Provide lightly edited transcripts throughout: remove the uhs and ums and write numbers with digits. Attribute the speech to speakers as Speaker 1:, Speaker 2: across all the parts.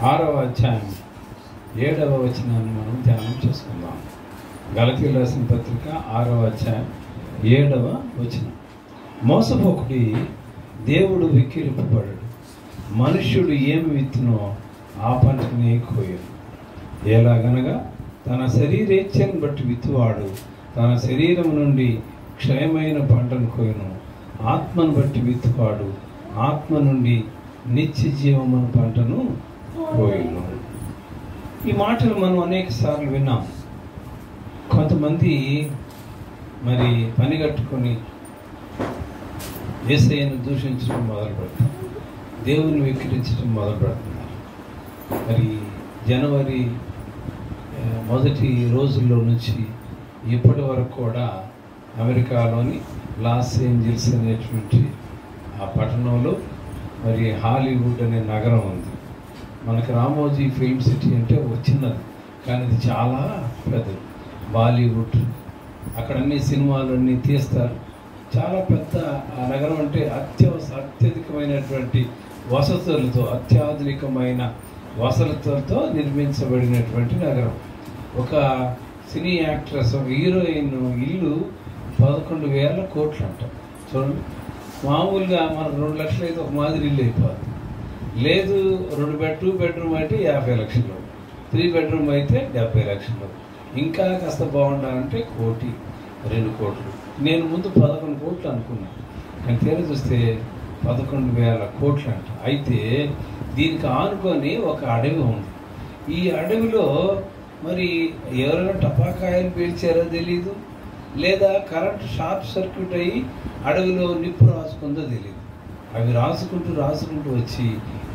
Speaker 1: 6వ అధ్యాయం 7వ వచనాన్ని మనం ధ్యానం చేసుకుందాం. గలతీయులకు రాసిన పత్రిక 6వ అధ్యాయం 7వ వచనం. మోసపోకుడి, దేవుడు వెక్కిరింపబడడు. మనుష్యుడు ఏమి విత్తునో ఆ పంటనే కోయను. ఎలాగనగా తన శరీరేచ్ఛను బట్టి విత్తువాడు తన శరీరం నుండి క్షయమైన పంటను కోయను. ఆత్మను బట్టి విత్తువాడు ఆత్మ నుండి నిత్య జీవమును పంటను కోయను. ఈ మాటలు మనం అనేక సార్లు విన్నాం. కొంతమంది మరి పని కట్టుకొని యేసయ్యను దూషించడం మొదలు పెడతారు, దేవుని వెక్కిరించడం మొదలు పెడుతున్నారు. మరి జనవరి మొదటి రోజుల్లో నుంచి ఇప్పటి వరకు కూడా అమెరికాలోని లాస్ ఏంజల్స్ అనేటువంటి ఆ పట్టణంలో మరి హాలీవుడ్ అనే నగరం ఉంది. మనకి రామోజీ ఫిల్మ్ సిటీ అంటే చిన్నది, కానీ ఇది చాలా పెద్దది. బాలీవుడ్, అక్కడ అన్ని సినిమాలన్నీ తీస్తారు. చాలా పెద్ద ఆ నగరం. అంటే అత్యధికమైనటువంటి వసతులతో, అత్యాధునికమైన వసతులతో నిర్మించబడినటువంటి నగరం. ఒక సినీ యాక్ట్రెస్, ఒక హీరోయిన్ ఇల్లు 11,000 కోట్లు అంట. చూడండి, మామూలుగా మనకు 2 లక్షలు అయితే ఒక మాదిరి ఇల్లు అయిపోతుంది. లేదు 2 బెడ్రూమ్ అయితే 50 లక్షలు, 3 బెడ్రూమ్ అయితే 70 లక్షలు, ఇంకా కాస్త బాగుండాలంటే 1 కోటి 2 కోట్లు. నేను ముందు 11 కోట్లు అనుకున్నాను, కానీ తీరా చూస్తే 11,000 కోట్లు అంట. అయితే దీనికి ఆనుకొని ఒక అడవి ఉంది. ఈ అడవిలో మరి ఎవరైనా టపాకాయలు పేల్చారో తెలీదు, లేదా కరెంటు షార్ట్ సర్క్యూట్ అయ్యి అడవిలో నిప్పు రాసుకుందో తెలియదు. అవి రాసుకుంటూ వచ్చి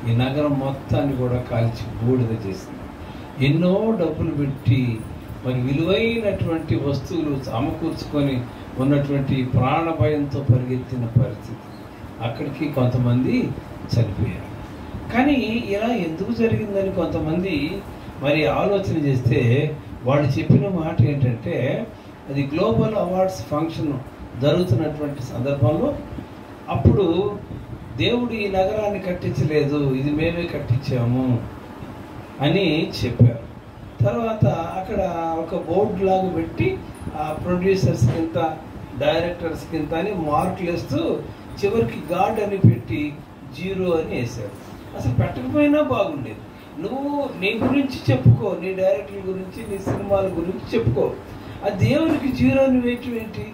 Speaker 1: ఈ నగరం మొత్తాన్ని కూడా కాల్చి బూడిద చేసింది. ఎన్నో డబ్బులు పెట్టి మరి విలువైనటువంటి వస్తువులు సమకూర్చుకొని ఉన్నటువంటి ప్రాణభయంతో పరిగెత్తిన పరిస్థితి. అక్కడికి కొంతమంది చనిపోయారు. కానీ ఇలా ఎందుకు జరిగిందని కొంతమంది మరి ఆలోచన చేస్తే వాళ్ళు చెప్పిన మాట ఏంటంటే, అది గ్లోబల్ అవార్డ్స్ ఫంక్షన్ జరుగుతున్నటువంటి సందర్భంలో అప్పుడు దేవుడు ఈ నగరాన్ని కట్టించలేదు, ఇది మేమే కట్టించాము అని చెప్పారు. తర్వాత అక్కడ ఒక బోర్డు లాగా పెట్టి ఆ ప్రొడ్యూసర్స్ కింద, డైరెక్టర్స్ కింద అని మార్కులు వేస్తూ చివరికి గాడ్ అని పెట్టి 0 అని వేశారు. అసలు పెట్టకపోయినా బాగుండేది. నువ్వు నీ గురించి చెప్పుకో, నీ డైరెక్టర్ గురించి, నీ సినిమాల గురించి చెప్పుకో. ఆ దేవునికి 0 అని వేయటం ఏంటి?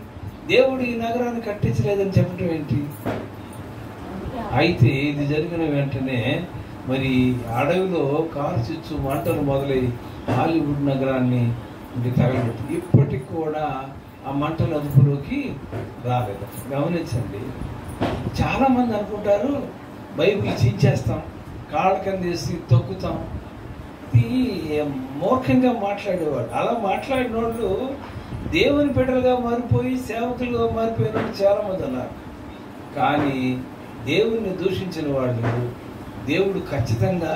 Speaker 1: దేవుడు ఈ నగరాన్ని కట్టించలేదని చెప్పటం ఏంటి? అయితే ఇది జరిగిన వెంటనే మరి అడవిలో కార్చిచ్చు మంటలు మొదలై హాలీవుడ్ నగరాన్ని తగలబెట్టి ఇప్పటికి కూడా ఆ మంటల అదుపులోకి రాలేదు. గమనించండి, చాలామంది అనుకుంటారు బైబిల్ చించేస్తాం, కాళ్ళ కింద వేసి తొక్కుతాం. ఇది మూర్ఖంగా మాట్లాడేవాడు. అలా మాట్లాడిన వాళ్ళు దేవుని బిడ్డలుగా మారిపోయి సేవకులుగా మారిపోయిన వాళ్ళు చాలామంది ఉన్నారు. కానీ దేవుణ్ణి దూషించిన వాళ్ళు దేవుడు ఖచ్చితంగా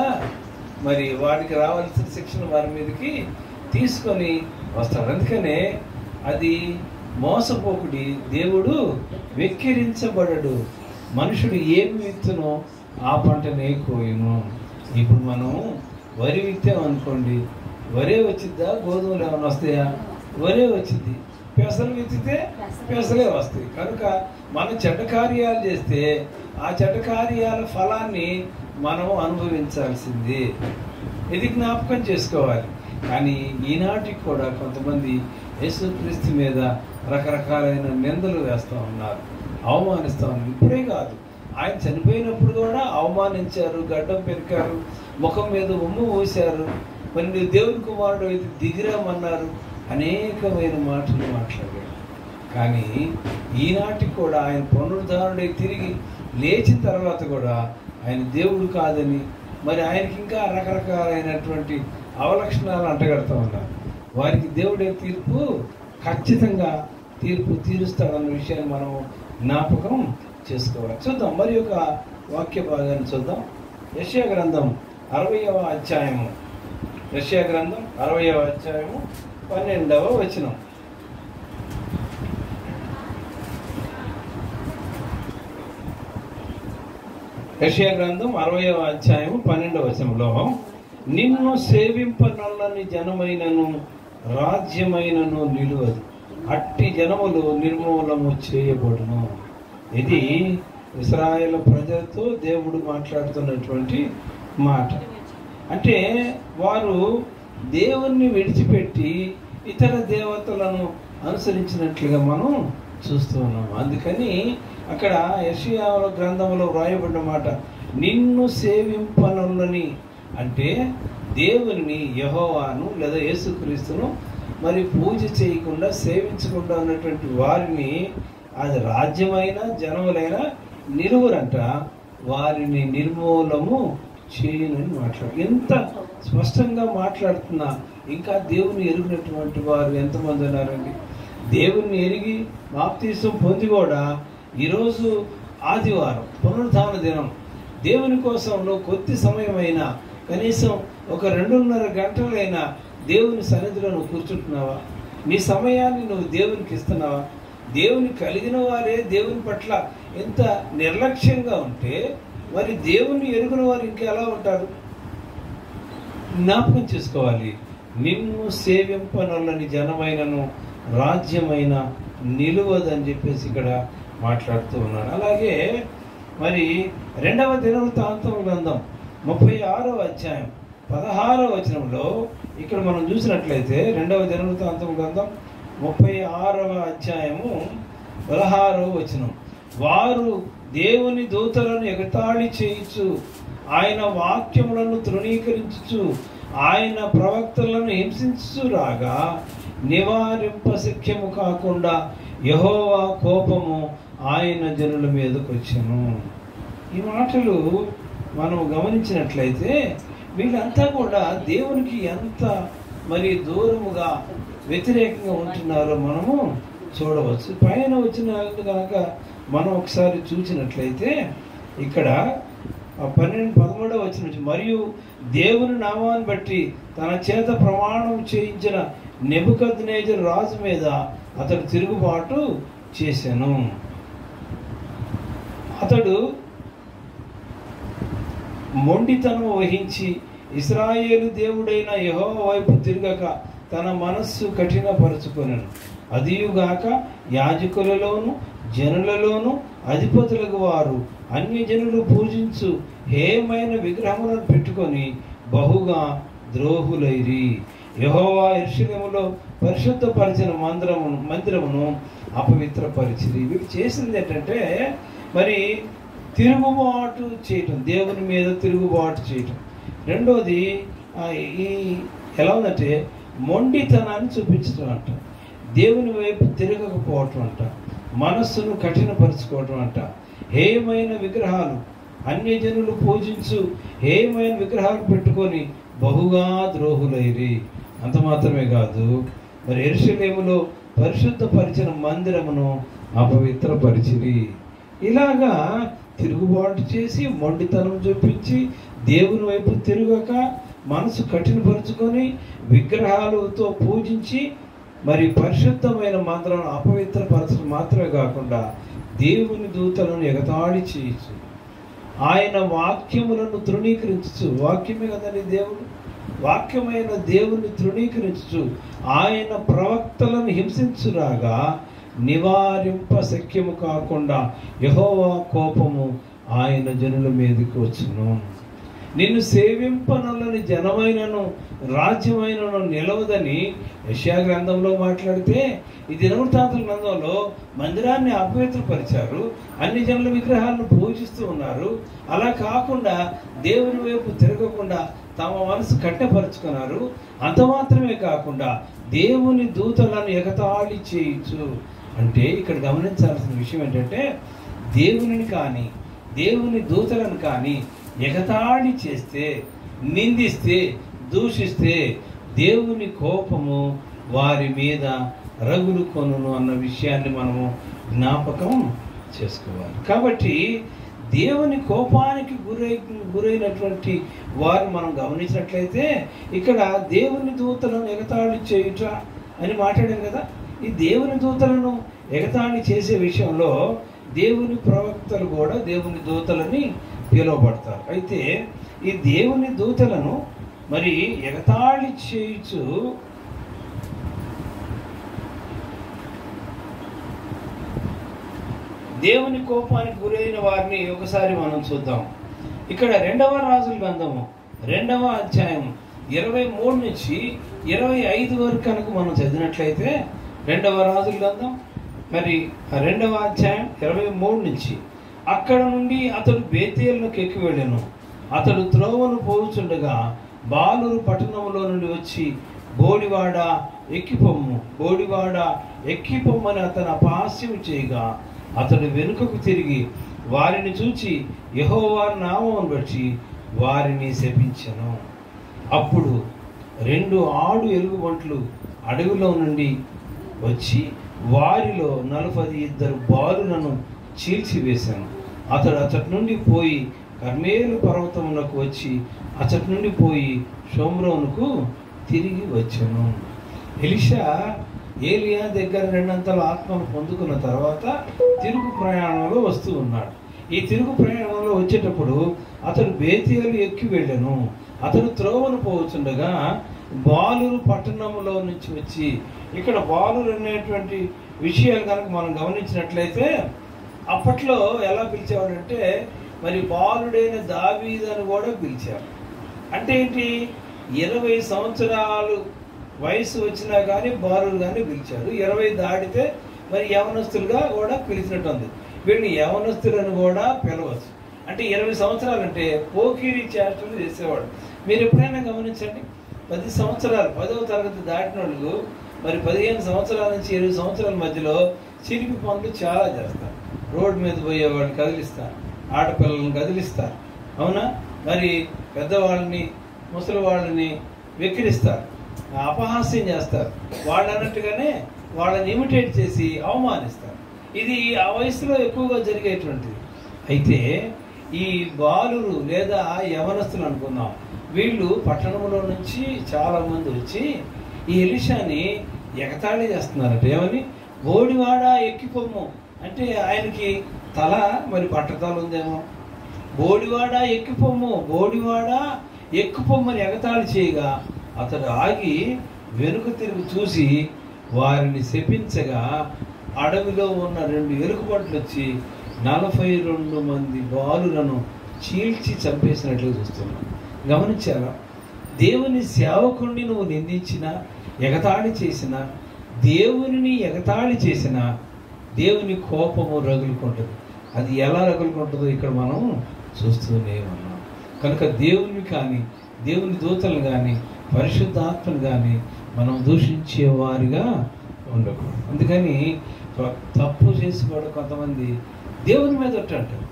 Speaker 1: మరి వాడికి రావాల్సిన శిక్షణ వారి మీదకి తీసుకొని వస్తాడు. అందుకనే అది మోసపోకుడి, దేవుడు వెక్కిరించబడడు. మనుషుడు ఏమి విత్తునో ఆ పంటనే కోయును. ఇప్పుడు మనం వరి విత్తామనుకోండి, వరే వచ్చిద్దా? గోధుమలు ఏమైనా వస్తాయా? వరే వచ్చింది. పెసలు విత్తితే పెసలే వస్తాయి. కనుక మనం చెడ్డ కార్యాలు చేస్తే ఆ చెడ్డ కార్యాల ఫలాన్ని మనం అనుభవించాల్సిందే. ఇది జ్ఞాపకం చేసుకోవాలి. కానీ ఈనాటికి కూడా కొంతమంది యేసుక్రీస్తు మీద రకరకాలైన నిందలు వేస్తూ ఉన్నారు, అవమానిస్తూ ఉన్నారు. ఇప్పుడే కాదు, ఆయన చనిపోయినప్పుడు కూడా అవమానించారు, గడ్డం పెరికారు, ముఖం మీద ఉమ్ము పోశారు. మరి నువ్వు దేవుని కుమారుడు అయితే దిగిరామన్నారు, అనేకమైన మాటలు మాట్లాడారు. కానీ ఈనాటికి కూడా ఆయన పునరుద్ధరణుడై తిరిగి లేచిన తర్వాత కూడా ఆయన దేవుడు కాదని, మరి ఆయనకి ఇంకా రకరకాలైనటువంటి అవలక్షణాలు అంటగడుతూ ఉన్నారు. వారికి దేవుడే ఖచ్చితంగా తీర్పు తీరుస్తాడన్న విషయాన్ని మనం జ్ఞాపకం చేసుకోవాలి. చూద్దాం, మరి ఒక వాక్య భాగాన్ని చూద్దాం. యెషయా గ్రంథం 60వ అధ్యాయము, యెషయా గ్రంథం 60వ అధ్యాయము 12వ వచనం. యెషయా గ్రంథం 60వ అధ్యాయము 12వ వచనంలో నిన్ను సేవింపనొల్లని జనమైనను రాజ్యమైనను నిలువదు, అట్టి జనములు నిర్మూలము చేయబడును. ఇది ఇశ్రాయేలు ప్రజలతో దేవుడు మాట్లాడుతున్నటువంటి మాట. అంటే వారు దేవుణ్ణి విడిచిపెట్టి ఇతర దేవతలను అనుసరించినట్లుగా మనం చూస్తూ ఉన్నాం. అందుకని అక్కడ యెషయా గ్రంథంలో వ్రాయబడిన మాట, నిన్ను సేవింపనొల్లని, అంటే దేవుని యెహోవాను లేదా యేసుక్రీస్తును మరి పూజ చేయకుండా సేవించకుండా ఉన్నటువంటి వారిని, అది రాజ్యమైన జనములైనా నిలువరంట, వారిని నిర్మూలము చేయనని మాట్లాడు. ఎంత స్పష్టంగా మాట్లాడుతున్నా ఇంకా దేవుని ఎరిగినటువంటి వారు ఎంతమంది ఉన్నారండి? దేవుణ్ణి ఎరిగి బాప్తీసం పొంది కూడా ఈరోజు ఆదివారం పునరుద్ధాన దినం, దేవుని కోసంలో కొద్ది సమయమైనా కనీసం ఒక 2.5 గంటలైనా దేవుని సన్నిధిలో నువ్వు కూర్చుంటున్నావా? నీ సమయాన్ని నువ్వు దేవునికి ఇస్తున్నావా? దేవుని కలిగిన వారే దేవుని పట్ల ఎంత నిర్లక్ష్యంగా ఉంటే మరి దేవుని ఎరుగున వారు ఇంకా ఎలా ఉంటారు? జ్ఞాపకం చేసుకోవాలి. నిన్ను సేవింపనొల్లని జనమైనను రాజ్యమైన నిలువదని చెప్పేసి ఇక్కడ మాట్లాడుతూ ఉన్నాడు. అలాగే మరి 2వ దినవృత్తాంతం గ్రంథం 36వ అధ్యాయం 16వ వచనంలో ఇక్కడ మనం చూసినట్లయితే 2వ దినవృత్తాంతం గ్రంథం 36వ అధ్యాయము 16వ వచనం, వారు దేవుని దూతలను ఎగతాళి చేయించు, ఆయన వాక్యములను తృణీకరించుచు, ఆయన ప్రవక్తలను హింసించు రాగా నివారింప శక్యము కాకుండా యెహోవా కోపము ఆయన జనుల మీదకు వచ్చెను. ఈ మాటలు మనం గమనించినట్లయితే వీళ్ళంతా కూడా దేవునికి ఎంత మరి దూరముగా వ్యతిరేకంగా ఉంటున్నారో మనము చూడవచ్చు. పైన వచ్చిన కనుక మనం ఒకసారి చూసినట్లయితే ఇక్కడ 13వ వచనం, మరియు దేవుని నామాన్ని బట్టి తన చేత ప్రమాణం చేయించిన నెబుకద్నెజరు రాజు మీద అతడు తిరుగుబాటు చేశాను. అతడు మొండితనం వహించి ఇశ్రాయేలు దేవుడైన యెహోవా వైపు తిరగక తన మనస్సు కఠినపరుచుకొనెను. అదియుగాక యాజకులలోను జనులలోను అధిపతులకు వారు అన్య జనులు పూజించు హేయమైన విగ్రహములను పెట్టుకొని బహుగా ద్రోహులైరి. యెహోవా యెరూషలేములో పరిశుద్ధపరిచిన మందిరమును అపవిత్రపరిచిరి. వీరు చేసింది ఏంటంటే మరి తిరుగుబాటు చేయటం, దేవుని మీద తిరుగుబాటు చేయటం. రెండోది ఈ ఎలా ఉందంటే మొండితనాన్ని చూపించడం అంట, దేవుని వైపు తిరగకపోవటం అంట, మనస్సును కఠినపరుచుకోవటం అంట, హేయమైన విగ్రహాలు అన్యజనులు పూజించు హేయమైన విగ్రహాలు పెట్టుకొని బహుగా ద్రోహులైరి. అంత మాత్రమే కాదు, మరి యెరూషలేములో పరిశుద్ధపరిచిన మందిరమును అపవిత్రపరిచిరి. ఇలాగా తిరుగుబాటు చేసి మొండితనం చూపించి దేవుని వైపు తిరగక మనసు కఠినపరుచుకొని విగ్రహాలతో పూజించి మరి పరిశుద్ధమైన మందిరం అపవిత్రపరచడం మాత్రమే కాకుండా దేవుని దూతలను ఎగతాళి చేయొచ్చు, ఆయన వాక్యములను తృణీకరించు, వాక్యమే కదండి దేవుడు, వాక్యమైన దేవుని తృణీకరించు, ఆయన ప్రవక్తలను హింసించురాగా నివారింప శక్యము కాకుండా యెహోవా కోపము ఆయన జనుల మీదకి వచ్చును. నిన్ను సేవింపనొల్లని జనమైనను రాజ్యమైనను నిలవదని యెషయా గ్రంథంలో మాట్లాడితే, ఈ దినవృత్తాంతుల గ్రంథంలో మందిరాన్ని అపవిత్రపరిచారు, అన్ని జనుల విగ్రహాలను పూజిస్తూ ఉన్నారు. అలా కాకుండా దేవుని వైపు తిరగకుండా తమ మనసు కట్టపరుచుకున్నారు. అంత మాత్రమే కాకుండా దేవుని దూతలను ఎగతాళి చేయొచ్చు. అంటే ఇక్కడ గమనించాల్సిన విషయం ఏంటంటే, దేవునిని కానీ దేవుని దూతలను కానీ ఎగతాళి చేస్తే, నిందిస్తే, దూషిస్తే దేవుని కోపము వారి మీద రగులు కొనును అన్న విషయాన్ని మనము జ్ఞాపకం చేసుకోవాలి. కాబట్టి దేవుని కోపానికి గురైనటువంటి వారు మనం గమనించినట్లయితే ఇక్కడ దేవుని దూతలను ఎగతాళి చేయుట అని మాట్లాడాం కదా. ఈ దేవుని దూతలను ఎగతాళి చేసే విషయంలో దేవుని ప్రవక్తలు కూడా దేవుని దూతలని పిలువబడతారు. అయితే ఈ దేవుని దూతలను మరి ఎగతాళి చేయుచు దేవుని కోపానికి గురైన వారిని ఒకసారి మనం చూద్దాం. ఇక్కడ 2వ రాజుల గ్రంథము 2వ అధ్యాయం 23 నుంచి 25 వరకు కనుక మనం చదివినట్లయితే 2వ రాజుల గ్రంథం మరి 2వ అధ్యాయం 23 నుంచి, అక్కడ నుండి అతడు బేతేలుకు ఎక్కి వెళ్ళెను. అతడు త్రోవను పోవుచుండగా బాలురు పట్టణంలో నుండి వచ్చి బోడివాడ ఎక్కిపొమ్మని అతను అపహాస్యం చేయగా అతడు వెనుకకు తిరిగి వారిని చూచి యెహోవా నామమును బట్టి వారిని శపించెను. అప్పుడు 2 ఆడు ఎలుగుబంట్లు అడవిలో నుండి వచ్చి వారిలో 42 బాలులను చీల్చివేశాను. అతడు అచ్చటి నుండి పోయి కర్మేలు పర్వతమునకు వచ్చి అచ్చటి నుండి పోయి షోమ్రోనుకు తిరిగి వచ్చాను. ఎలీషా ఏలియా దగ్గర 2 అంతల ఆత్మను పొందుకున్న తర్వాత తిరుగు ప్రయాణంలో వస్తూ ఉన్నాడు. ఈ తిరుగు ప్రయాణంలో వచ్చేటప్పుడు అతడు బేతేలు ఎక్కి వెళ్ళాను. అతడు త్రోవను పోవచ్చుండగా బాలురు పట్టణంలో నుంచి వచ్చి, ఇక్కడ బాలురు అనేటువంటి విషయాలు కనుక మనం గమనించినట్లయితే అప్పట్లో ఎలా పిలిచేవాడంటే మరి బాలుడైన దావీదు అని కూడా పిలిచారు. అంటే ఏంటి, 20 సంవత్సరాలు వయసు వచ్చినా కానీ బాలురు కానీ పిలిచారు. 20 దాటితే మరి యవనస్తులుగా కూడా పిలిచినట్టుంది. వీళ్ళని యవనస్తులను కూడా పిలవచ్చు. అంటే 20 సంవత్సరాలు అంటే పోకిరీ చేష్టలు చేసేవాడు. మీరు ఎప్పుడైనా గమనించండి, 10 సంవత్సరాలు 10వ తరగతి దాటిన వాళ్ళు మరి 15 సంవత్సరాల నుంచి 20 సంవత్సరాల మధ్యలో చిలిపి పనులు చాలా చేస్తారు. రోడ్డు మీద పోయే వాళ్ళని కదిలిస్తారు, ఆడపిల్లలను కదిలిస్తారు, అవునా, మరి పెద్దవాళ్ళని ముసలి వాళ్ళని వెక్కిరిస్తారు, అపహాస్యం చేస్తారు. వాళ్ళు అన్నట్టుగానే వాళ్ళని ఇమిటేట్ చేసి అవమానిస్తారు. ఇది ఆ వయసులో ఎక్కువగా జరిగేటువంటిది. అయితే ఈ బాలురు లేదా యవనస్తులు అనుకుందాం, వీళ్ళు పట్టణంలో నుంచి చాలా మంది వచ్చి ఈ ఎలీషాని ఎగతాళి చేస్తున్నారట. ఏమని? బోడివాడ ఎక్కిపొమ్ము అంటే ఆయనకి తల మరి పట్టతల ఉందేమో. బోడివాడ ఎక్కుపొమ్మని ఎగతాళి చేయగా అతడు ఆగి వెనుక తిరిగి చూసి వారిని శపించగా అడవిలో ఉన్న 2 ఎలుగుబంట్లు వచ్చి 42 మంది బాలులను చీల్చి చంపేసినట్లు చూస్తున్నాం. గమనించారా? దేవుని సేవకుడిని నువ్వు నిందించిన, ఎగతాళి చేసిన, దేవుని ఎగతాళి చేసిన దేవుని కోపము రగులుకుంటుంది. అది ఎలా రగులుకుంటుందో ఇక్కడ మనం చూస్తూనే ఉన్నాం. కనుక దేవుని కానీ దేవుని దూతలు కానీ పరిశుద్ధాత్మను కానీ మనం దూషించే వారిగా ఉండకూడదు. అందుకని తప్పు చేసి కూడా కొంతమంది దేవుని మీద ఒట్టంటారు.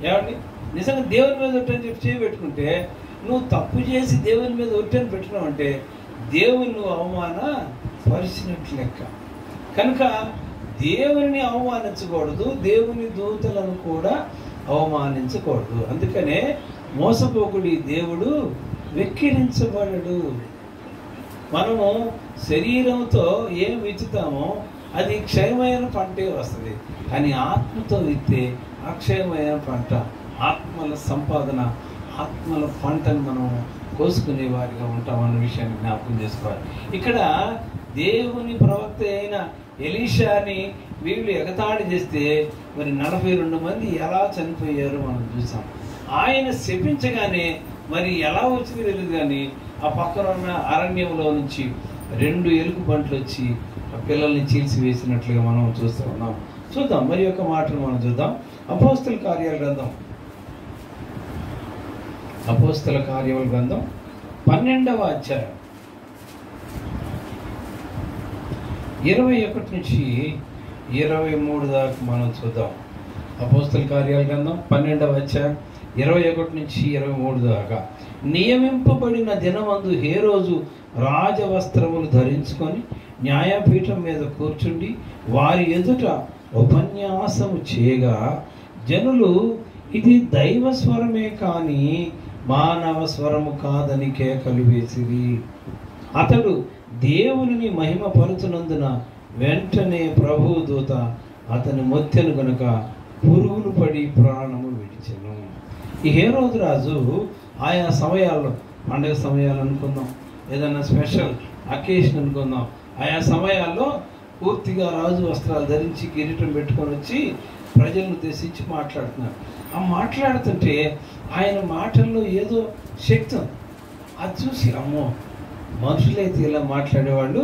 Speaker 1: ఏమండి, నిజంగా దేవుని మీద ఒట్టని చెప్పి చేయబెట్టుకుంటే నువ్వు తప్పు చేసి దేవుని మీద ఒట్టని పెట్టినావు అంటే దేవుని నువ్వు అవమాన పరిచినట్లు లెక్క. కనుక దేవుని అవమానించకూడదు, దేవుని దూతలను కూడా అవమానించకూడదు. అందుకనే మోసపోకుడి దేవుడు వెక్కిరించబడడు. మనము శరీరంతో ఏం విత్తుతామో అది క్షయమైన పంటే వస్తుంది, కానీ ఆత్మతో విత్తే అక్షయమైన పంట, ఆత్మల సంపాదన, ఆత్మల పంటను మనం కోసుకునే వారిగా ఉంటామన్న విషయాన్ని జ్ఞాపకం చేసుకోవాలి. ఇక్కడ దేవుని ప్రవక్త అయిన ఎలీషాని వీళ్ళు ఎగతాళి చేస్తే మరి 42 మంది ఎలా చనిపోయారో మనం చూసాం. ఆయన శపించగానే మరి ఎలా వచ్చింది తెలియదు, కానీ ఆ పక్కన ఉన్న అరణ్యంలో నుంచి 2 ఎలుగుబంట్లు వచ్చి ఆ పిల్లల్ని చీల్చి వేసినట్లుగా మనం చూస్తూ ఉన్నాం. చూద్దాం మరి యొక్క మాటలు మనం చూద్దాం. అపోస్తల కార్యాల గ్రంథం 12వ అధ్యాయం 21 నుంచి 23 దాకా మనం చూద్దాం. అపోస్తల కార్యాల గ్రంథం 12వ అధ్యాయం 21 నుంచి 23 దాకా. నియమింపబడిన దినమందు హేరోజు రాజవస్త్రములు ధరించుకొని న్యాయపీఠం మీద కూర్చుండి వారి ఎదుట ఉపన్యాసము చేయగా జనులు ఇది దైవ స్వరమే కానీ మానవ స్వరము కాదని కేకలు వేసిరి. అతడు దేవుని మహిమపరుచునందున వెంటనే ప్రభువు దూత అతని మొత్తెను గనుక పురుగులు పడి ప్రాణము విడిచెను. ఈ హేరోదు రాజు ఆయా సమయాల్లో పండుగ సమయాలు అనుకుందాం, ఏదైనా స్పెషల్ అకేషన్ అనుకుందాం, ఆయా సమయాల్లో పూర్తిగా రాజు వస్త్రాలు ధరించి కిరీటం పెట్టుకొని వచ్చి ప్రజలను ఉద్దేశించి మాట్లాడుతున్నారు. ఆ మాట్లాడుతుంటే ఆయన మాటల్లో ఏదో శక్తి ఉంది. అది చూసి అమ్మో, మనుషులైతే ఇలా మాట్లాడేవాళ్ళు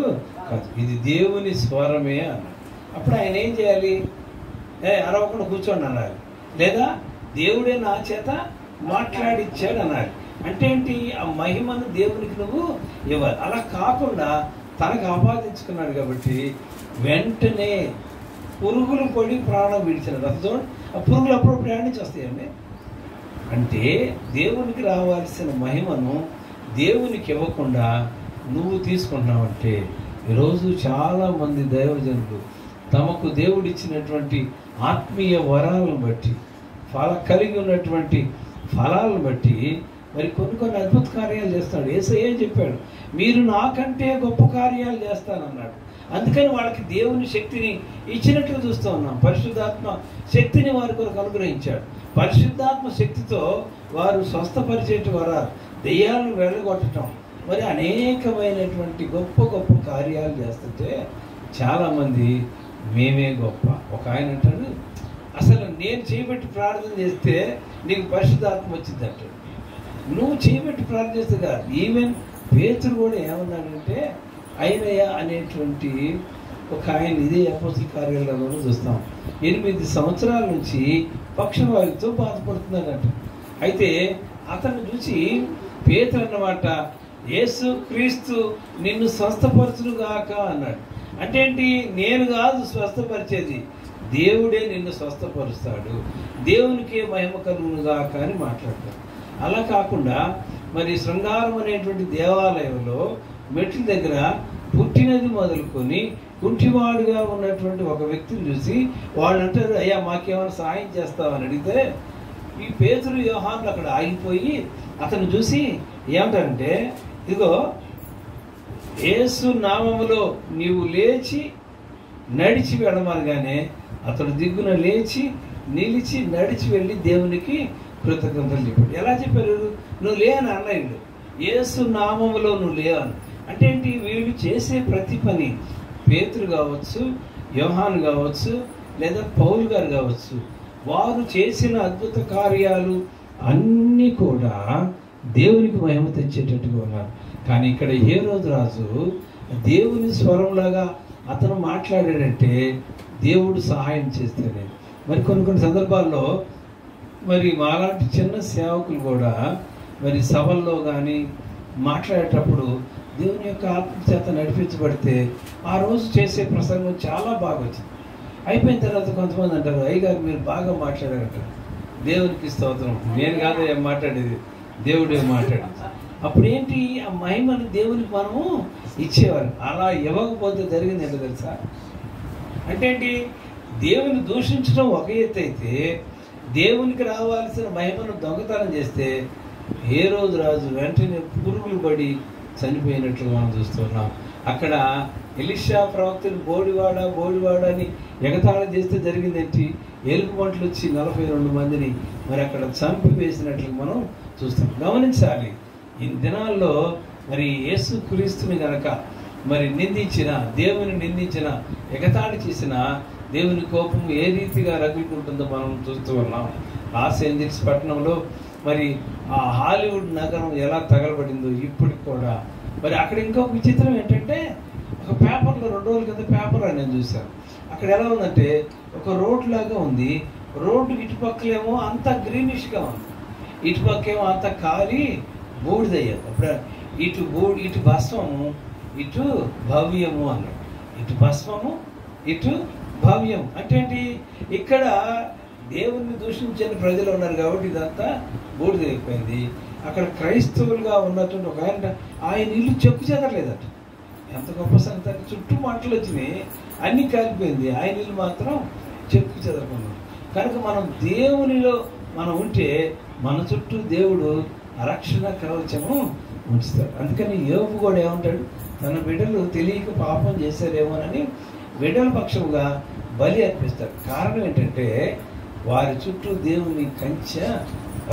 Speaker 1: కాదు, ఇది దేవుని స్వరమే అన్నారు. అప్పుడు ఆయన ఏం చేయాలి? అరవకుండా కూర్చోండి అన్నారు, లేదా దేవుడే నా చేత మాట్లాడిచ్చాడు అన్నారు. అంటే ఏంటి? ఆ మహిమను దేవునికి నువ్వు ఇవ్వాలి. అలా కాకుండా తనకు ఆపాదించుకున్నాడు కాబట్టి వెంటనే పురుగులు పడి ప్రాణం విడిచినాడు. అసలు ఆ పురుగులు అప్పుడు ప్రయాణించి వస్తాయండి. అంటే దేవునికి రావాల్సిన మహిమను దేవునికి ఇవ్వకుండా నువ్వు తీసుకుంటున్నావంటే, ఈరోజు చాలామంది దైవజనులు తమకు దేవుడిచ్చినటువంటి ఆత్మీయ వరాలను బట్టి, కలిగి ఉన్నటువంటి ఫలాలను బట్టి మరి కొన్ని అద్భుత కార్యాలు చేస్తాడు. యేసయ్య చెప్పాడు, మీరు నాకంటే గొప్ప కార్యాలు చేస్తానన్నాడు. అందుకని వాళ్ళకి దేవుని శక్తిని ఇచ్చినట్లు చూస్తూ ఉన్నాం. పరిశుద్ధాత్మ శక్తిని వారి కొరకు అనుగ్రహించాడు. పరిశుద్ధాత్మ శక్తితో వారు స్వస్థపరిచేటి వరాలు, దెయ్యాలను వెళ్ళగొట్టడం, మరి అనేకమైనటువంటి గొప్ప గొప్ప కార్యాలు చేస్తుంటే చాలామంది మేమే గొప్ప. ఒక ఆయన అంటాడు, అసలు నేను చేయబెట్టి ప్రార్థన చేస్తే నీకు పరిశుద్ధాత్మ వచ్చింది అంటాడు. నువ్వు చేయబెట్టి ప్రార్థన చేస్తే కాదు. ఈవెన్ పేతురు కూడా ఏమన్నాడంటే, అయినయ్య అనేటువంటి ఒక ఆయన ఇదే అపోస్తల కార్యాలయంలో చూస్తాం, 8 సంవత్సరాల నుంచి పక్షవాయువుతో బాధపడుతున్నాడంట. అయితే అతన్ని చూసి పేతురు అన్నమాట, యేసు క్రీస్తు నిన్ను స్వస్థపరచునుగాక అన్నాడు. అంటే ఏంటి? నేను కాదు స్వస్థపరిచేది, దేవుడే నిన్ను స్వస్థపరుస్తాడు, దేవునికే మహిమ కలుగునుగాక అని మాట్లాడతాడు. అలా కాకుండా మరి శృంగారం అనేటువంటి దేవాలయంలో మెట్ల దగ్గర పుట్టినది మొదలుకొని కుంటివాడుగా ఉన్నటువంటి ఒక వ్యక్తిని చూసి వాళ్ళు అంటారు, అయ్యా మాకేమైనా సాయం చేస్తావని అడిగితే, ఈ పేతురు యోహానులు అక్కడ ఆగిపోయి అతను చూసి ఏమంటారంటే, ఇదిగో యేసు నామములో నీవు లేచి నడిచి వెళ్ళమనగానే అతడు దిగ్గున లేచి నిలిచి నడిచి వెళ్ళి దేవునికి కృతజ్ఞతలు చెప్పాడు. ఎలా చెప్పారు? నువ్వు లే అని అన్నాడు. యేసు నామములో నువ్వు లేవని అంటే ఏంటి? వీళ్ళు చేసే ప్రతి పని, పేతురు కావచ్చు, యోహాను కావచ్చు, లేదా పౌలు గారు కావచ్చు, వారు చేసిన అద్భుత కార్యాలు అన్నీ కూడా దేవునికి మహిమ తెచ్చేటట్టుగా ఉన్నారు. కానీ ఇక్కడ హేరోదు రాజు దేవుని స్వరంలాగా అతను మాట్లాడాడంటే దేవుడు సహాయం చేస్తేనే. మరి కొన్ని సందర్భాల్లో మరి మాలాంటి చిన్న సేవకులు కూడా మరి సభల్లో కానీ మాట్లాడేటప్పుడు దేవుని యొక్క ఆత్మ చేత నడిపించబడితే ఆ రోజు చేసే ప్రసంగం చాలా బాగా వచ్చింది. అయిపోయిన తర్వాత కొంతమంది అంటారు, అయ్యగారు మీరు బాగా మాట్లాడారంటారు. దేవునికి స్తోత్రం, నేను కాదయ్యా మాట్లాడేది, దేవుడే మాట్లాడేది. అప్పుడు ఏంటి? ఆ మహిమను దేవునికి మనము ఇచ్చేవారు. అలా ఇవ్వకపోతే జరిగింది ఏంటో తెలుసా? అంటే ఏంటి? దేవుని దూషించడం ఒక ఎత్తు అయితే, దేవునికి రావాల్సిన మహిమను దొంగతనం చేస్తే హేరోదు రాజు వెంటనే పురుగులు పడి చనిపోయినట్లు మనం చూస్తున్నాం. అక్కడ ఎలీషా ప్రవక్తను బోడివాడ అని ఎగతాళి చేస్తే జరిగిందేంటి? ఎలుగుబంట్లు వచ్చి 42 మందిని మరి అక్కడ చంపివేసినట్లు మనం చూస్తాం. గమనించాలి, ఈ దినాల్లో మరి యేసు క్రీస్తుని గనక మరి నిందించిన, దేవుని నిందించిన, ఎగతాళి చేసిన దేవుని కోపం ఏ రీతిగా రగులుకుంటుందో మనం చూస్తూ ఉన్నాం. లాస్ ఏంజల్స్ పట్టణంలో మరి ఆ హాలీవుడ్ నగరం ఎలా తగలబడిందో ఇప్పటికి కూడా. మరి అక్కడ ఇంకొక విచిత్రం ఏంటంటే, ఒక పేపర్లో 2 రోజుల కింద పేపర్ అని నేను చూశాను. అక్కడ ఎలా ఉందంటే, ఒక రోడ్ లాగా ఉంది. రోడ్డు ఇటుపక్కలేమో అంత గ్రీనిష్గా ఉంది, ఇటుపక్కేమో అంత కాలి బూడిదయ్యారు. అప్పుడు ఇటు భస్మము, ఇటు భవ్యము అన్నాడు. ఇటు భస్మము, ఇటు భవ్యం. అంటే ఏంటి? ఇక్కడ దేవుణ్ణి దూషించని ప్రజలు ఉన్నారు కాబట్టి ఇదంతా బూడిదైపోయింది. అక్కడ క్రైస్తవులుగా ఉన్నటువంటి ఒక ఆయన ఇల్లు చెక్కు చెదరలేదట. ఎంత గొప్ప సంగతి! చుట్టూ మంటలు వచ్చినాయి, అన్నీ కాలిపోయింది, ఆయన ఇల్లు మాత్రం చెక్కు చెదరకున్నాం. కనుక మనం దేవునిలో మనం ఉంటే మన చుట్టూ దేవుడు రక్షణ కవచము ఉంచుతాడు. అందుకని యోబు కూడా ఏమంటాడు? తన బిడ్డలు తెలియక పాపం చేశారేమోనని బిడ్డల పక్షముగా బలి అర్పిస్తాడు. కారణం ఏంటంటే వారి చుట్టూ దేవుని కంచె.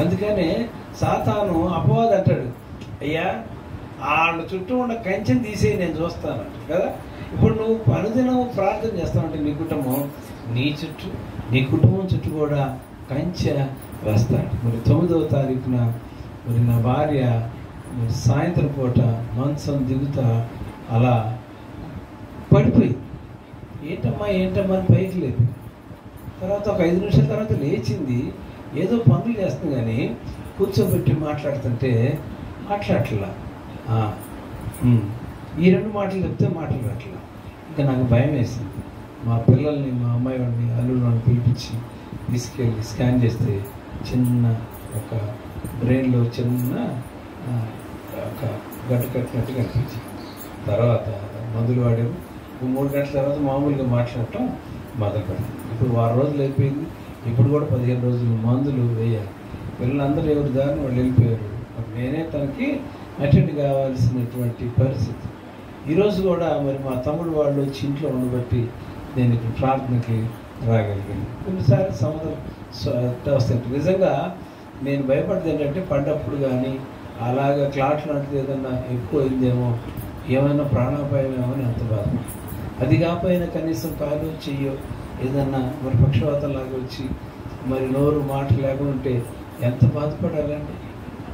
Speaker 1: అందుకనే సాతాను అపవాది అంటాడు, అయ్యా వాళ్ళ చుట్టూ ఉన్న కంచెని తీసేయి, నేను చూస్తానంట కదా. ఇప్పుడు నువ్వు అనుదినం ప్రార్థన చేస్తానంటే నీ కుటుంబం నీ కుటుంబం చుట్టూ కూడా కంచె వేస్తాడు. మరి 9వ తారీఖున మరి నా భార్య మరి సాయంత్రం పూట మంచం దిగుతా అలా పడిపోయింది. ఏంటమ్మా అని పైకి లేదు. తర్వాత ఒక 5 నిమిషాల తర్వాత లేచింది, ఏదో పనులు చేస్తుంది కానీ కూర్చోబెట్టి మాట్లాడుతుంటే మాట్లాడట్లా. ఈ 2 మాటలు చెప్తే మాట్లాడట్లా. ఇంకా నాకు భయం వేసింది. మా పిల్లల్ని, మా అమ్మాయి వాడిని, అల్లుళ్ళని పిలిపించి తీసుకెళ్ళి స్కాన్ చేస్తే చిన్న ఒక బ్రెయిన్లో చిన్న ఒక గడ్డ కట్టినట్టు కనిపించింది. తర్వాత మందులు వాడారు. 3 గంటల తర్వాత మామూలుగా మాట్లాడటం మొదలుపెట్టింది. ఇప్పుడు 6 రోజులు అయిపోయింది. ఇప్పుడు కూడా 15 రోజులు మందులు వేయాలి. పిల్లలందరూ ఎవరి దారిని వాళ్ళు వెళ్ళిపోయారు. నేనే తనకి అటెండ్ కావాల్సినటువంటి పరిస్థితి. ఈరోజు కూడా మరి మా తమ్ముడు వాళ్ళు వచ్చి ఇంట్లో ఉండబట్టి నేను ఇప్పుడు ప్రార్థనకి రాగలిగాను. కొన్నిసార్లు సముద్రం వస్తాయి. నిజంగా నేను భయపడ్డది ఏంటంటే పడ్డప్పుడు కానీ అలాగా క్లాట్ లాంటిది ఏదన్నా ఎక్కువ అయిందేమో, ఏమైనా ప్రాణాపాయం ఏమో అని అంత బాధ. అది కాకపోయినా కనీసం కాలు చెయ్యో ఏదన్నా మరి పక్షవాతం లాగా వచ్చి మరి నోరు మాట లేకుండా ఉంటే ఎంత బాధపడాలండి.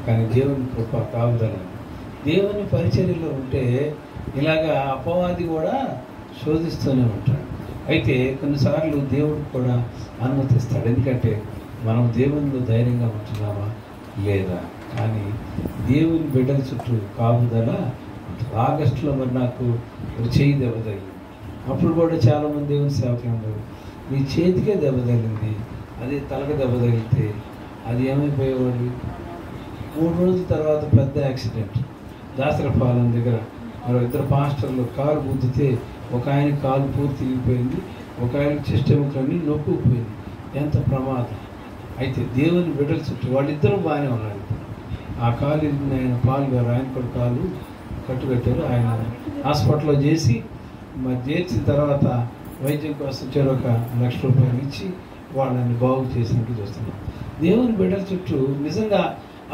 Speaker 1: కానీ దేవుని కృప కావుదలండి. దేవుని పరిచర్యలో ఉంటే ఇలాగా అపవాది కూడా శోధిస్తూనే ఉంటాడు. అయితే కొన్నిసార్లు దేవుడు కూడా అనుమతిస్తాడు. ఎందుకంటే మనం దేవునిలో ధైర్యంగా ఉంటున్నామా లేదా. కానీ దేవుని బిడ్డల చుట్టూ కాపుదల. ఆగస్టులో మరి నాకు చేయి దెబ్బ తగిలింది. అప్పుడు కూడా చాలామంది దేవుని సేవకులు ఉన్నారు, నీ చేతికే దెబ్బ తగిలింది, అదే తలకు దెబ్బ తగిలితే అది ఏమైపోయేవాడు. 3 రోజుల తర్వాత పెద్ద యాక్సిడెంట్ దాసరపాలెం దగ్గర మరో 2 పాస్టర్లు కాలు గుద్దితే ఒక ఆయన కాలు పూర్తి ఇరిగిపోయింది, ఒక ఆయన చెస్ట్ ఎముకలన్నీ నొక్కుపోయింది. ఎంత ప్రమాదం. అయితే దేవుని బిడ్డల చుట్టూ వాళ్ళిద్దరూ బాగానే ఉన్నారు. ఆ కాలు ఇరిగిన ఆయన పాలు గారు, ఆయన కూడా కాలు కట్టుకట్టారు. ఆయన హాస్పిటల్లో చేసి మరి చేర్చిన తర్వాత వైద్యం కోసం చెరొక ₹1,00,000 ఇచ్చి వాళ్ళని బాగు చేసినట్టు చూస్తున్నాం. దేవుని బిడ్డల చుట్టూ నిజంగా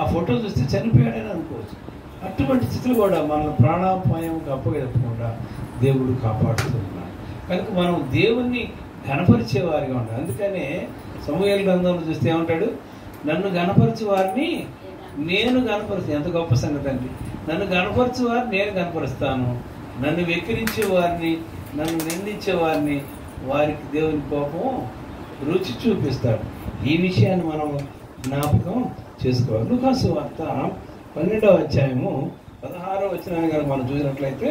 Speaker 1: ఆ ఫోటో చూస్తే చనిపోయాడని అనుకోవచ్చు. అటువంటి స్థితిలో కూడా మనల్ని ప్రాణాపాయంకి అప్పగెప్పకుండా దేవుడు కాపాడుతున్నాడు. కనుక మనం దేవుణ్ణి ఘనపరిచే వారిగా ఉండాలి. అందుకనే సమూయేలు గ్రంథంలో చూస్తే ఏమంటాడు, నన్ను ఘనపరిచే వారిని నేను ఘనపరుస్తాను. ఎంత గొప్ప సంగతి అండి. నన్ను ఘనపరిచే వారిని నేను ఘనపరుస్తాను, నన్ను వెక్కిరించే వారిని, నన్ను నిందించే వారిని, వారికి దేవుని కోపం రుచి చూపిస్తాడు. ఈ విషయాన్ని మనం జ్ఞాపకం చేసుకోవాలి. లూకాసు వార్త 12వ అధ్యాయము 16వ వచనాన్ని కనుక మనం చూసినట్లయితే,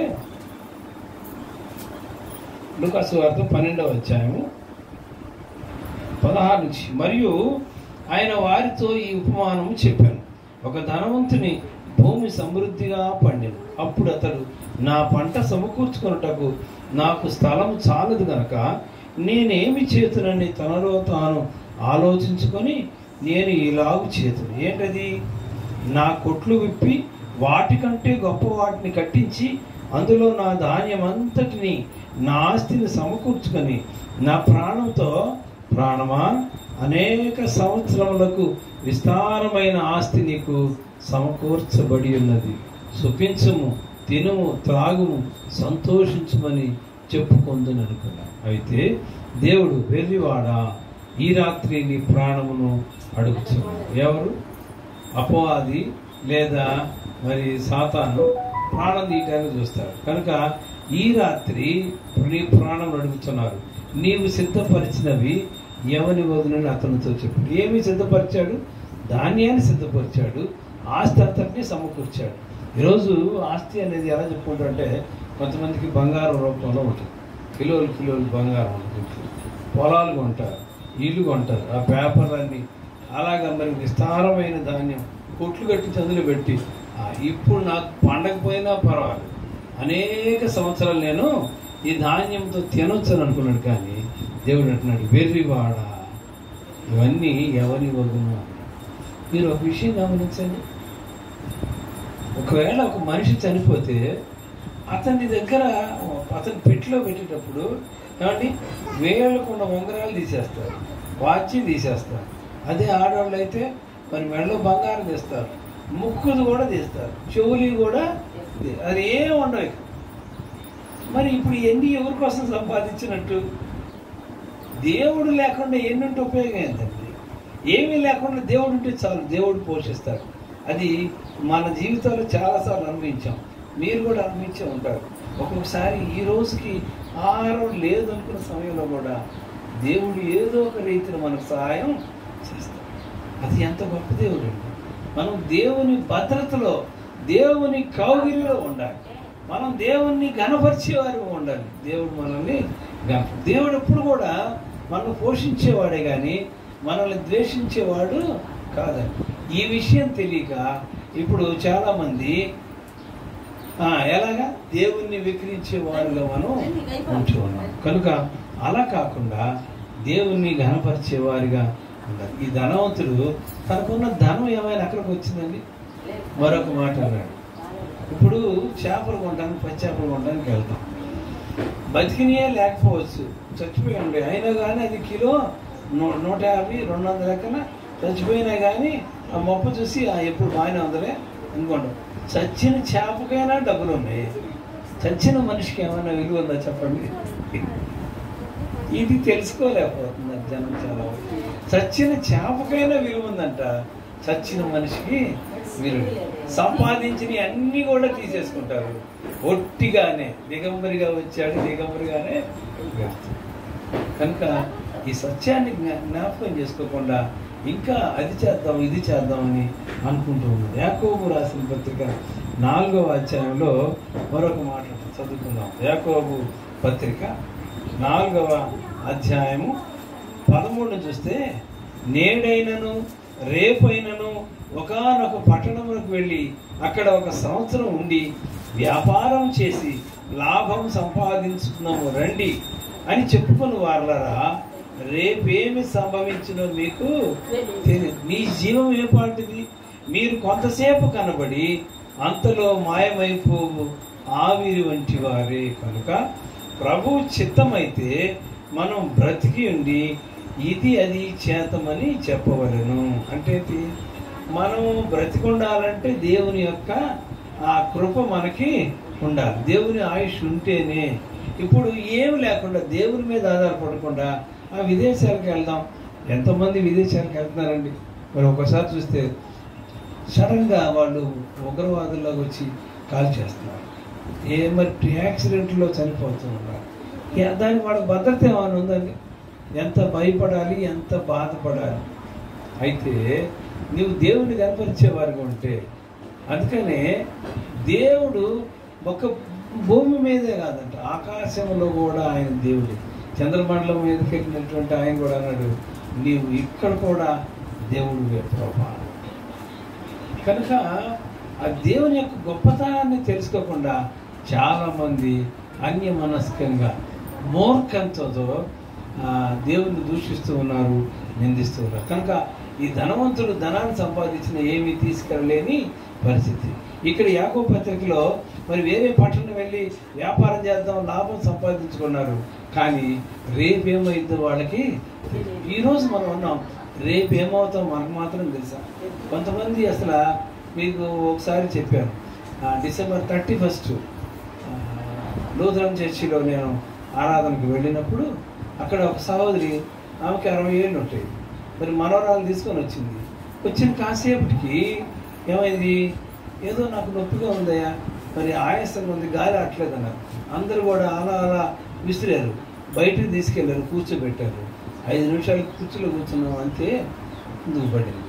Speaker 1: లూకాసు వార్త 12వ అధ్యాయము 16 నుంచి, మరియు ఆయన వారితో ఈ ఉపమానము చెప్పాను. ఒక ధనవంతుని భూమి సమృద్ధిగా పండెను. అప్పుడు అతడు, నా పంట సమకూర్చుకొనుటకు నాకు స్థలము చాలదు గనక నేనేమి చేతునని తనలో తాను ఆలోచించుకొని, నేను ఇలాగు చేతును. ఏంటది? నా కొట్లు విప్పి వాటికంటే గొప్ప వాటిని కట్టించి అందులో నా ధాన్యం అంతటిని, నా ఆస్తిని సమకూర్చుకొని, నా ప్రాణంతో, ప్రాణమా, అనేక సంవత్సరములకు విస్తారమైన ఆస్తి నీకు సమకూర్చబడి ఉన్నది, సుఖించుము, తినుము, త్రాగుము, సంతోషించుమని చెప్పుకుందని అనుకున్నాను. అయితే దేవుడు, వెర్రివాడా, ఈ రాత్రి నీ ప్రాణమును అడుగుతున్నాడు. ఎవరు? అపవాది లేదా మరి సాతాను ప్రాణం తీయటానికి చూస్తాడు. కనుక ఈ రాత్రి నీ ప్రాణం అడుగుతున్నారు. నీవు సిద్ధపరిచినవి ఎవని వదునని అతనితో చెప్పాడు. ఏమి సిద్ధపరిచాడు? ధాన్యాన్ని సిద్ధపరిచాడు, ఆస్తి అంతటినీ సమకూర్చాడు. ఈరోజు ఆస్తి అనేది ఎలా చెప్పుకుంటారంటే, కొంతమందికి బంగారం రూపంలో ఉంటుంది, కిలోలు బంగారం ఉంటుంది, పొలాలు కొంటారు, ఇల్లు కొంటారు, ఆ పేపర్లన్నీ అలాగా మరి విస్తారమైన ధాన్యం కొట్లు కట్టి చదువులు పెట్టి, ఇప్పుడు నాకు పండకపోయినా పర్వాలేదు, అనేక సంవత్సరాలు నేను ఈ ధాన్యంతో తినొచ్చు అని అనుకున్నాడు. కానీ దేవుడు అంటున్నాడు, వెర్రివాడ, ఇవన్నీ ఎవరి వదును. మీరు ఒక విషయం గమనించండి, ఒకవేళ ఒక మనిషి చనిపోతే అతని దగ్గర అతని పెట్టిలో పెట్టేటప్పుడు ఏమండి వేళ్ళకున్న ఉంగరాలు తీసేస్తారు, వాచి తీసేస్తారు. అదే ఆడవాళ్ళు అయితే మరి మెడలో బంగారం తీస్తారు, ముక్కుది కూడా తీస్తారు, చెవులు కూడా అది ఏం ఉండవు. మరి ఇప్పుడు ఎన్ని ఎవరి కోసం సంపాదించినట్టు? దేవుడు లేకుండా ఎన్నుంటే ఉపయోగం ఏంటండి? ఏమీ లేకుండా దేవుడు ఉంటే చాలు, దేవుడు పోషిస్తాడు. అది మన జీవితంలో చాలాసార్లు అనుభవించాం, మీరు కూడా అనుభవించే ఉంటారు. ఒక్కొక్కసారి ఈ రోజుకి ఆహారం లేదు అనుకున్న సమయంలో కూడా దేవుడు ఏదో ఒక రీతిలో మనకు సహాయం చేస్తాడు. అది ఎంత గొప్ప దేవుడు అండి. మనం దేవుని భద్రతలో, దేవుని కౌగిలిలో ఉండాలి. మనం దేవుణ్ణి ఘనపరిచేవారు ఉండాలి. దేవుడు మనల్ని దేవుడు ఎప్పుడు కూడా మనల్ని పోషించేవాడే కానీ మనల్ని ద్వేషించేవాడు కాదండి. ఈ విషయం తెలియక ఇప్పుడు చాలామంది ఎలాగా దేవుణ్ణి విక్రించే వారిలో మనం ఉంటూ ఉన్నాం. కనుక అలా కాకుండా దేవుణ్ణి ఘనపరిచేవారిగా ఉండాలి. ఈ ధనవంతుడు తనకున్న ధనం ఏమైనా అక్కడికి వచ్చిందండి? మరొక మాట అన్నాడు, ఇప్పుడు చేపలు కొనడానికి, పచ్చి చేపలు కొనడానికి వెళ్తాం. బతికినయే లేకపోవచ్చు, చచ్చిపోయి ఉండే, అయినా కానీ అది కిలో 150, 200 లెక్కన చచ్చిపోయినా కానీ ఆ మొప్ప చూసి ఎప్పుడు బాగానే ఉందలే అనుకోండి. చచ్చిన చేపకైనా డబ్బులు ఉన్నాయి, చచ్చిన మనిషికి ఏమైనా విలువ ఉందా చెప్పండి? ఇది తెలుసుకోలేకపోతున్నారు జనం చాలా. చచ్చిన చేపకైనా విలువ ఉందంట, చచ్చిన మనిషికి విలువ. సంపాదించినవి అన్నీ కూడా తీసేసుకుంటారు ఒట్టిగానే. దిగంబరిగా వచ్చాడు, దిగంబరిగానే వెళ్తాడు. కనుక ఈ సత్యాన్ని జ్ఞాపకం చేసుకోకుండా ఇంకా అది చేద్దాం, ఇది చేద్దామని అనుకుంటూ ఉన్నాడు. యాకోబు రాసిన పత్రిక 4వ అధ్యాయంలో మరొక మాట చదువుకుందాం. యాకోబు పత్రిక 4వ అధ్యాయము 13 చూస్తే, నేడైనను రేపైనను ఒకానొక పట్టణములకు వెళ్ళి అక్కడ 1 సంవత్సరం ఉండి వ్యాపారం చేసి లాభం సంపాదించుకున్నాము రండి అని చెప్పుకుని వారలరా, రేపేమి సంభవించినో మీకు తెలియదు. మీ జీవం ఏ పాటిది? మీరు కొంతసేపు కనబడి అంతలో మాయమైపోవు ఆవిరి వంటి వారే. కనుక ప్రభు చిత్తమైతే మనం బ్రతికి ఉండి ఇది అది చేతమని చెప్పవలను. అంటే మనం బ్రతికుండాలంటే దేవుని యొక్క ఆ కృప మనకి ఉండాలి. దేవుని ఆయుష్ ఉంటేనే. ఇప్పుడు ఏమి లేకుండా దేవుని మీద ఆధారపడకుండా విదేశాలకు వెళ్దాం. ఎంతమంది విదేశాలకు వెళ్తున్నారండి? మరి ఒకసారి చూస్తే సడన్గా వాళ్ళు ఉగ్రవాదుల్లోకి వచ్చి కాల్ చేస్తున్నారు, మరి యాక్సిడెంట్లో చనిపోతూ ఉన్నారు. దానికి వాళ్ళకి భద్రత ఏమైనా ఉందండి? ఎంత భయపడాలి, ఎంత బాధపడాలి. అయితే నువ్వు దేవుని కనపరిచేవారుగా ఉంటే, అందుకనే దేవుడు ఒక భూమి మీదే కాదంట, ఆకాశంలో కూడా ఆయన దేవుడు. చంద్రమండలం మీదకి వెళ్ళినటువంటి ఆయన కూడా అన్నాడు, నీవు ఇక్కడ కూడా దేవుడు ప్రభా. కనుక ఆ దేవుని యొక్క గొప్పతనాన్ని తెలుసుకోకుండా చాలామంది అన్యమనస్కంగా మూర్ఖంతో దేవుణ్ణి దూషిస్తూ ఉన్నారు, నిందిస్తూ ఉన్నారు. కనుక ఈ ధనవంతుడు ధనాన్ని సంపాదించిన ఏమీ తీసుకెళ్ళలేని పరిస్థితి. ఇక్కడ యాకోబు పత్రికలో మరి వేరే పట్టణం వెళ్ళి వ్యాపారం చేద్దాం, లాభం సంపాదించుకున్నారు. కానీ రేపేమైందో వాళ్ళకి. ఈరోజు మనం ఉన్నాం, రేపు ఏమవుతాం మనకు మాత్రం తెలుసా? కొంతమంది అసలు మీకు ఒకసారి చెప్పాను, డిసెంబర్ 31 లూథరన్ చర్చిలో నేను ఆరాధనకు వెళ్ళినప్పుడు అక్కడ ఒక సహోదరి, ఆమెకి 60 ఏళ్ళు ఉంటాయి. మరి మనవరాలు తీసుకొని వచ్చింది. వచ్చిన కాసేపటికి ఏమైంది, ఏదో నాకు నొప్పిగా ఉందయ్యా, మరి ఆయాసంగా ఉంది, గాలి ఆటలేదు అన్నారు. అందరూ కూడా అలా అలా విసిరారు, బయటకు తీసుకెళ్ళారు, కూర్చోబెట్టారు. 5 నిమిషాలు కుర్చీలో కూర్చున్నాం అంతే, ముందుకు పడింది.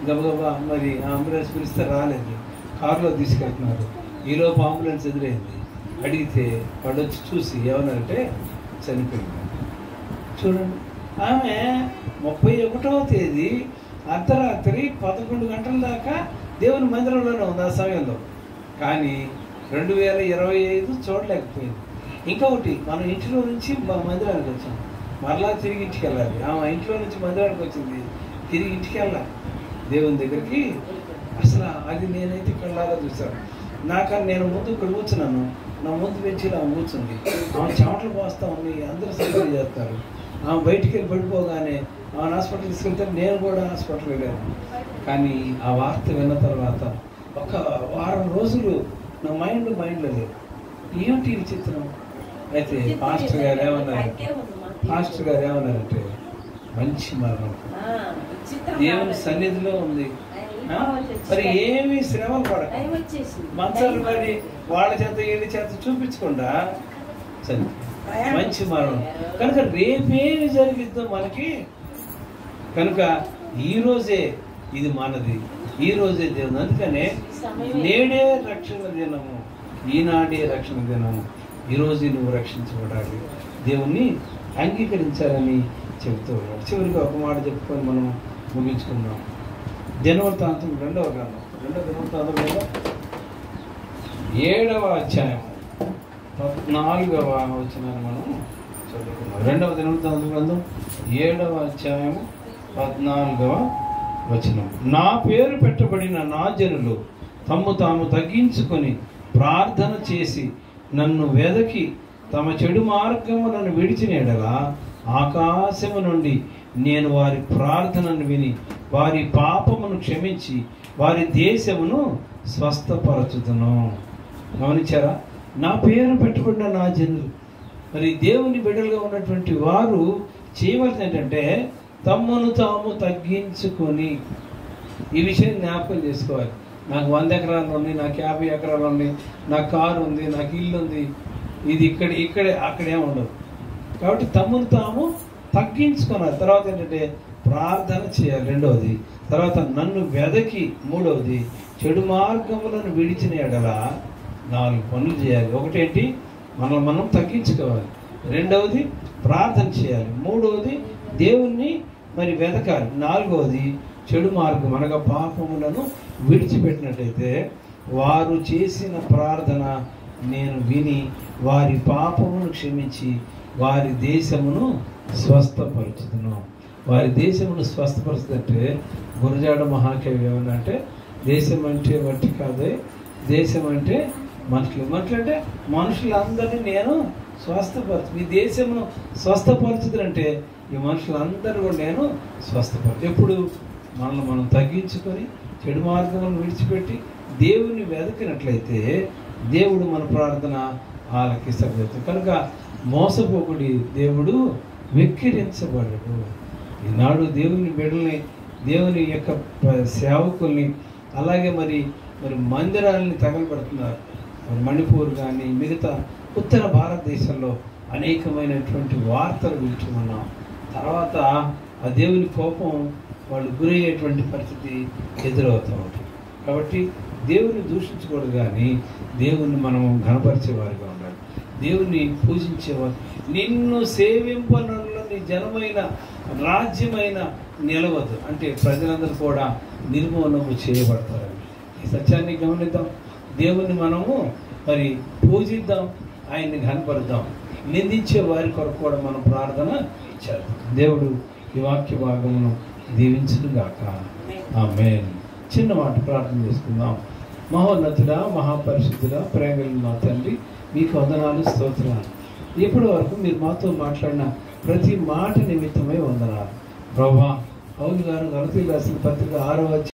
Speaker 1: గబగబా మరి అంబులెన్స్ పిలిస్తే రాలేదు, కారులో తీసుకెళ్తున్నారు. ఈలోపు అంబులెన్స్ ఎదురైంది. అడిగితే వాడు వచ్చి చూసి ఏమన్నారంటే చనిపోయింది. చూడండి, ఆమె 31వ తేదీ అర్ధరాత్రి 11 గంటల దాకా దేవుని మందిరంలోనే ఉంది ఆ సమయంలో. కానీ 2025 చూడలేకపోయింది. ఇంకొకటి, మనం ఇంట్లో నుంచి మందిరానికి వచ్చాం, మరలా తిరిగి ఇంటికి వెళ్ళాలి. ఆమె ఇంట్లో నుంచి మందిరానికి వచ్చింది, తిరిగి ఇంటికి వెళ్ళాలి దేవుని దగ్గరికి. అసలు అది నేనైతే కళ్ళారా చూశాను. నాకని నేను ముందు ఇక్కడ కూర్చున్నాను, నా ముందు బెంచీలో ఆమె కూర్చుంది. ఆమె చెమటలు పోస్తా ఉంది, అందరూ సర్జరీ చేస్తారు. ఆమె బయటికి వెళ్ళి పడిపోగానే ఆమె హాస్పిటల్ తీసుకెళ్తే నేను కూడా హాస్పిటల్ వెళ్ళాను. కానీ ఆ వార్త విన్న తర్వాత ఒక వారం రోజులు నా మైండ్లో లేదు. ఏమిటి విచిత్రం? అయితే పాస్టర్ గారు ఏమన్నారంటే మంచి మరణం, దేవుని సన్నిధిలో ఉంది. మరి ఏమి శ్రమలు పడక మంచాలు పడి వాళ్ళ చేత వీళ్ళ చేత చూపించకుండా మంచి మరణం. కనుక రేపేమి జరిగిద్దో మనకి, కనుక ఈ రోజే ఇది మనది, ఈ రోజే దేవుడు. అందుకనే నేడే రక్షణ దినము, ఈనాడే రక్షణ దినము. ఈరోజు నువ్వు రక్షించబడాలి, దేవుణ్ణి అంగీకరించాలని చెబుతూ ఉన్నాడు. చివరికి ఒక మాట చెప్పుకొని మనం ముగించుకుందాం. దినవృత్తాంతం 2వ గ్రంథం 2వ దినవృత్తాంతం 7వ అధ్యాయం 14వ వచనాన్ని మనం చదువుకున్నాం. 2వ దినవృత్తాంతం గ్రంథం 7వ అధ్యాయం 14వ వచనం. నా పేరు పెట్టబడిన నా జనులు తమ్ము తాము తగ్గించుకొని ప్రార్థన చేసి నన్ను వెదకి తమ చెడు మార్గములను విడిచిన ఎడల ఆకాశము నుండి నేను వారి ప్రార్థనను విని వారి పాపమును క్షమించి వారి దేశమును స్వస్థపరచుదును. గమనించారా? నా పేరు పెట్టుకున్న నా జనులు. మరి దేవుని బిడ్డలుగా ఉన్నటువంటి వారు చేయవలసింది ఏంటంటే తమ్మును తాము తగ్గించుకొని, ఈ విషయం జ్ఞాపకం చేసుకోవాలి. నాకు 100 ఎకరాలు ఉన్నాయి, నాకు 50 ఎకరాలు ఉన్నాయి, నాకు కారు ఉంది, నాకు ఇల్లు ఉంది, ఇది ఇక్కడే అక్కడే ఉండదు. కాబట్టి తమ్మును తాము తగ్గించుకున్నారు. తర్వాత ఏంటంటే ప్రార్థన చేయాలి, 2వది. తర్వాత నన్ను వెదకి, 3వది చెడు మార్గములను విడిచిన ఎడల 4 పనులు చేయాలి. ఒకటేంటి? మనం తగ్గించుకోవాలి, 2వది ప్రార్థన చేయాలి, 3వది దేవుణ్ణి మరి వెదకాలి, 4వది చెడు మార్గం అనగా పాపములను విడిచిపెట్టినట్టయితే వారు చేసిన ప్రార్థన నేను విని వారి పాపమును క్షమించి వారి దేశమును స్వస్థపరుచుదును. వారి దేశమును స్వస్థపరుచుదంటే గురజాడ మహాకవి ఏమన్నంటే దేశం అంటే వట్టి కాదే, దేశం అంటే మనుషులు. అంటే మనుషులందరినీ నేను స్వస్థపరచు, ఈ దేశమును స్వస్థపరచుదంటే ఈ మనుషులందరూ కూడా నేను స్వస్థపరచు. ఎప్పుడు మనం తగ్గించుకొని చెడు మార్గములను విడిచిపెట్టి దేవుని వెదకినట్లయితే దేవుడు మన ప్రార్థన ఆలకిస్తాడు. కనుక మోసపోకుడి, దేవుడు వెక్కిరించబడడు. ఈనాడు దేవుని బిడ్డల్ని, దేవుని యొక్క సేవకుల్ని, అలాగే మరి మందిరాలని తగలబెడుతున్నారు. మణిపూర్ కానీ మిగతా ఉత్తర భారతదేశంలో అనేకమైనటువంటి వార్తలు వింటున్నాం. తర్వాత ఆ దేవుని కోపం వాళ్ళు గురయ్యేటువంటి పరిస్థితి ఎదురవుతూ ఉంటుంది. కాబట్టి దేవుని దూషించకూడదు, కానీ దేవుణ్ణి మనం ఘనపరిచేవారిగా ఉండాలి, దేవుణ్ణి పూజించేవారు. నిన్ను సేవింపనుల్లో నీ జనమైన రాజ్యమైన నిలవదు అంటే ప్రజలందరూ కూడా నిర్మూలనము చేయబడతారు. ఈ సత్యాన్ని గమనిద్దాం. దేవుణ్ణి మనము మరి పూజిద్దాం, ఆయన్ని ఘనపరుద్దాం. నిందించే వారి కొరకు కూడా మనం ప్రార్థన చేద్దాం. దేవుడు ఈ వాక్య భాగమును దీవించును గాక. ఆమేన్. చిన్న మాట ప్రార్థన చేసుకుందాం. మహోన్నతుడా, మహాపరిశుద్ధుడా, ప్రేమలు మా తండ్రి, మీకు వందనాలు, స్తోత్రాలు. ఇప్పటి వరకు మీరు మాతో మాట్లాడిన ప్రతి మాట నిమిత్తమై వందనాలు. ప్రభువా, పౌలు గారు గలతీయులకు రాసిన పత్రిక 6వ